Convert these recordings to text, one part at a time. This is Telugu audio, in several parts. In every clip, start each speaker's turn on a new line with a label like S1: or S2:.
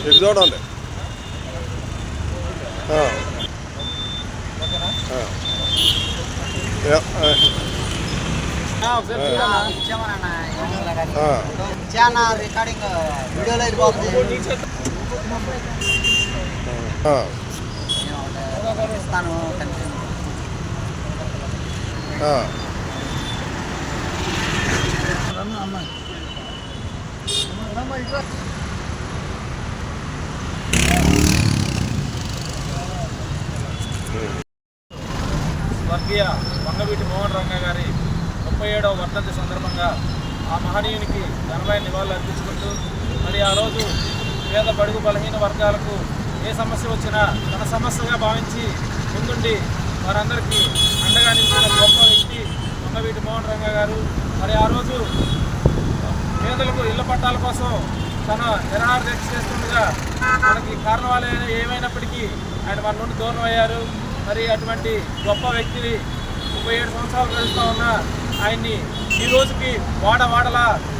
S1: ఇది చూడండి.
S2: రికార్డింగ్ వీడియోలో వెళ్ళిపోతుంది. ఇస్తాను
S3: స్వర్గీయ వంగవీటి మోహన్ రంగ గారి 37వ వర్ధంతి సందర్భంగా ఆ మహనీయునికి ఘనమైన నివాళులు అర్పించుకుంటూ మరి ఆ రోజు పేద బడుగు బలహీన వర్గాలకు ఏ సమస్య వచ్చినా తన సమస్యగా భావించి ముందుండి వారందరికీ అండగా నిలిచిన గొప్ప వ్యక్తి వంగవీటి మోహన్ రంగ గారు. మరి ఆ రోజు పేదలకు ఇళ్ల పట్టాల కోసం తన నిరాహార దీక్ష చేస్తుండగా మనకి కారణాలు ఏమైనప్పటికీ ఆయన మన నుండి దూరం అయ్యారు. మరి అటువంటి గొప్ప వ్యక్తిని 37 సంవత్సరాలు గడుస్తూ ఉన్న ఆయన్ని ఈ రోజుకి వాడవాడల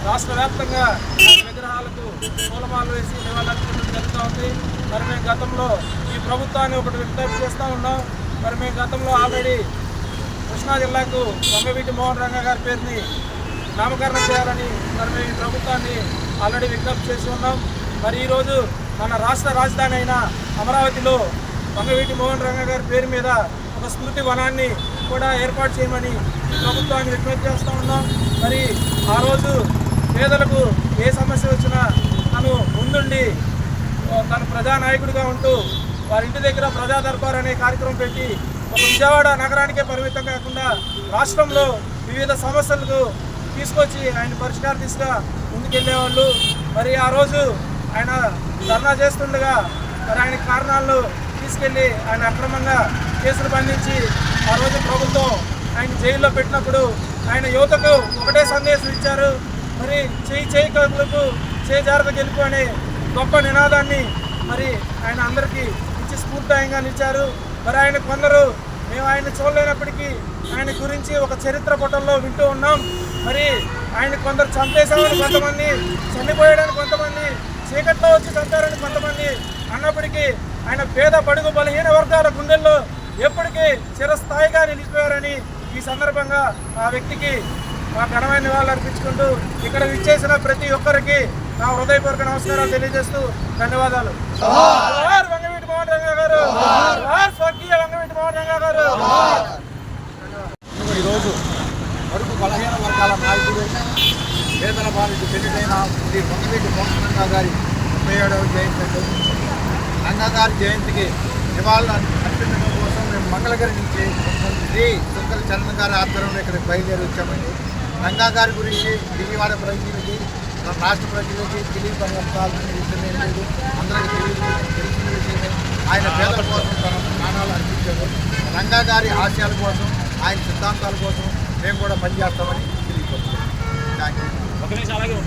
S3: రాష్ట్ర వ్యాప్తంగా విగ్రహాలకు పూలమాలలు వేసి నివాళులర్పించడం జరుగుతూ ఉంది. మరి మేము గతంలో ఈ ప్రభుత్వాన్ని ఒకటి విజ్ఞప్తి చేస్తూ ఉన్నాం. మరి మేము గతంలో ఆల్రెడీ కృష్ణా జిల్లాకు వంగవీటి మోహన్ రంగ గారి పేరుని నామకరణం చేయాలని మరి మేము ఈ ప్రభుత్వాన్ని ఆల్రెడీ విజ్ఞప్తి చేసి ఉన్నాం. మరి ఈరోజు మన రాష్ట్ర రాజధాని అయిన అమరావతిలో వంగవీటి మోహన్ రంగ గారి పేరు మీద ఒక స్మృతి వనాన్ని కూడా ఏర్పాటు చేయమని ప్రభుత్వాన్ని విజ్ఞప్తి చేస్తూ ఉన్నాం. మరి ఆ రోజు పేదలకు ఏ సమస్య వచ్చినా తను ముందుండి తను ప్రజానాయకుడిగా ఉంటూ వారి ఇంటి దగ్గర ప్రజా దర్బార్ అనే కార్యక్రమం పెట్టి ఒక విజయవాడ నగరానికే పరిమితం కాకుండా రాష్ట్రంలో వివిధ సమస్యలకు తీసుకొచ్చి ఆయన పరిష్కార దిశగా ముందుకెళ్ళేవాళ్ళు. మరి ఆ రోజు ఆయన ధర్నా చేస్తుండగా మరి ఆయన కారణాలు తీసుకెళ్ళి ఆయన అక్రమంగా కేసులు బంధించి ఆ రోజు ప్రభుత్వం ఆయన జైల్లో పెట్టినప్పుడు ఆయన యువతకు ఒకటే సందేశం ఇచ్చారు. మరి చేయి కలుపు జాగ్రత్త గెలుపు అనే గొప్ప నినాదాన్ని మరి ఆయన అందరికీ ఇచ్చి స్ఫూర్తిదాయంగా నిలిచారు. మరి ఆయన కొందరు మేము ఆయన చూడలేనప్పటికీ ఆయన గురించి ఒక చరిత్ర పుటల్లో వింటూ ఉన్నాం. మరి ఆయన కొందరు చంపేశామని కొంతమంది, చనిపోయాడని కొంతమంది, చీకట్లో వచ్చి చంపారని కొంతమంది అన్నప్పటికీ ఆయన పేద బడుగు బలహీన వర్గాల గుండెల్లో ఎప్పటికీ చిరస్థాయిగా నిలిచిపోయారని ఈ సందర్భంగా ఆ వ్యక్తికి మా ఘనమైన నివాళులు అర్పించుకుంటూ ఇక్కడ విచ్చేసిన ప్రతి ఒక్కరికి నా హృదయపూర్వక నమస్కారాలు తెలియజేస్తూ ధన్యవాదాలు. వంగవీటి మోహన్ రంగ గారు, స్వర్గీయ వంగవీటి మోహన్ రంగ గారు.
S4: ఈరోజు బడుగు బలహీన వర్గాల నాయకుడు, పేదల బాధితులు పెళ్లిదైన శ్రీ వంగవీటి మోహన్ రంగ గారి 37వ జయంతి రంగ గారి జయంతికి నివాళులు అర్పించడం కోసం మేము మంగళగిరి నుంచి శ్రీ సుంకల చరణ్ గారి ఆధ్వర్యంలో ఇక్కడికి బయలుదేరి వచ్చామండి. రంగా గారి గురించి విజయవాడ ప్రజలకి, రాష్ట్ర ప్రజలకి తెలియపరచాల్సిన విషయం ఏం లేదు, అందరికీ తెలిసిన విషయమే. ఆయన పేదల కోసం తన ప్రాణాలు అర్పించారు. రంగా గారి ఆశయాల కోసం, ఆయన సిద్ధాంతాల కోసం మేము కూడా పనిచేస్తామని తెలియపరుస్తున్నాం. Thank you.